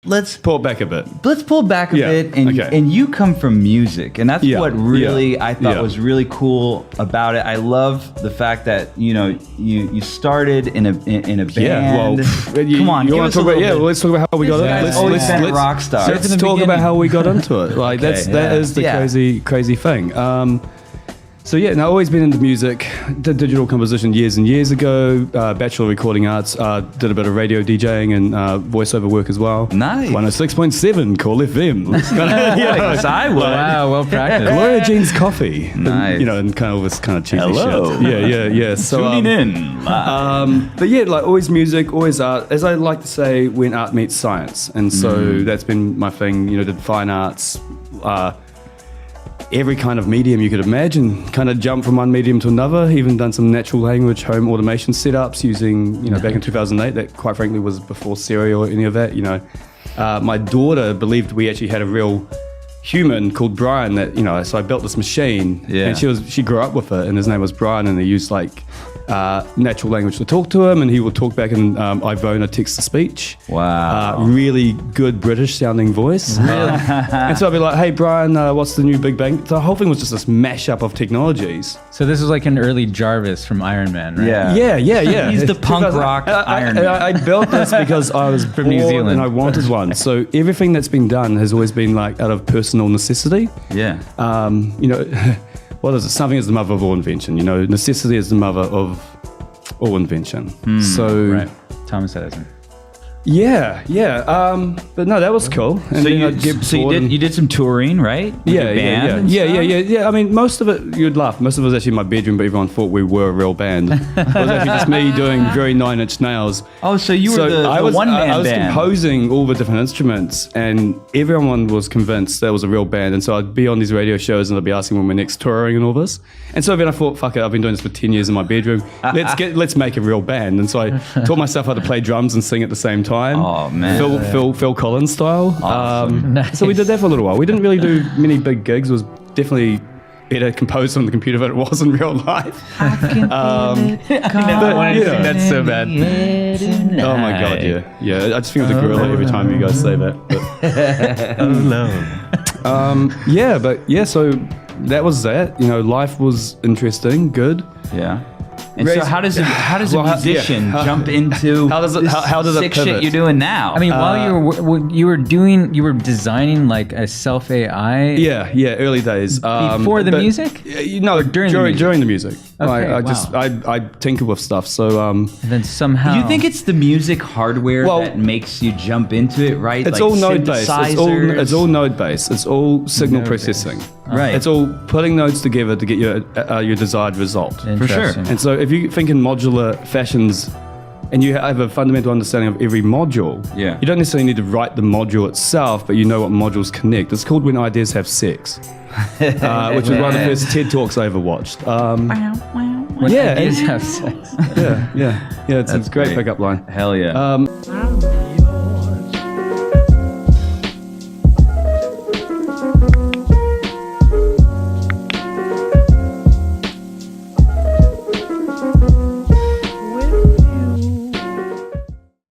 let's pull it back a bit. Let's pull back a bit, and you come from music, and that's what really I thought was really cool about it. I love the fact that you started in a band. Yeah, well, come on, you want to talk about? Well, let's talk about how we got into it. Let's rock star. Let's talk about how we got into it. Like that is the crazy thing. So yeah, I've always been into music. Did digital composition years and years ago. Bachelor Recording Arts. Did a bit of radio DJing and voiceover work as well. Nice. 106.7 Call FM. I would. Wow, well practiced. Gloria Jean's Coffee. Nice. And kind of all this kind of cheesy Hello. shit. Yeah. So tuning in. but yeah, like always music, always art. As I like to say, when art meets science, and so that's been my thing. Did fine arts. Every kind of medium you could imagine, kind of jump from one medium to another, even done some natural language home automation setups using, back in 2008, that quite frankly was before Siri or any of that, My daughter believed we actually had a real human called Brian that, so I built this machine and she grew up with it and his name was Brian and they used natural language to talk to him and he would talk back in Ivona text-to-speech. Wow. Really good British sounding voice. And so I'd be like, hey Brian, what's the new Big Bang? The whole thing was just this mashup of technologies. So this was like an early Jarvis from Iron Man, right? Yeah. He's the punk rock Iron Man. I built this because I was from New Zealand and I wanted one. So everything that's been done has always been like out of personal necessity. Yeah. What is it? Something is the mother of all invention. Necessity is the mother of all invention. So, right. Thomas Edison. Yeah. But no, that was cool. And so you did some touring, right? With your band yeah. I mean, most of it, you'd laugh. Most of it was actually in my bedroom, but everyone thought we were a real band. It was actually just me doing very 9 Inch Nails. Oh, so you were the one-man band. I was composing all the different instruments, and everyone was convinced that was a real band. And so I'd be on these radio shows, and I'd be asking when we're next touring and all this. And so then I thought, fuck it, I've been doing this for 10 years in my bedroom. Let's make a real band. And so I taught myself how to play drums and sing at the same time. Oh man, Phil Collins style. Awesome. Nice. So we did that for a little while. We didn't really do many big gigs. It was definitely better composed on the computer than it was in real life. I can That's so bad. Oh my god, yeah. I just think of the gorilla every time you guys say that. So that was that. Life was interesting, good. Yeah. And so how does a musician jump into how does it sick pivot? shit you're doing now? I mean, while you were designing like a self AI. Yeah, early days. Before the music? No, during the music. Okay, I tinker with stuff. So and then somehow. Do you think it's the music hardware that makes you jump into it, right? It's all node based. It's all node based. It's all signal processing. Right. It's all putting nodes together to get your desired result. For sure. And so if you think in modular fashions and you have a fundamental understanding of every module, you don't necessarily need to write the module itself, but you know what modules connect. It's called When Ideas Have Sex, which was one of the first TED Talks I ever watched. When ideas have sex. Yeah, it's a great pickup line. Hell yeah.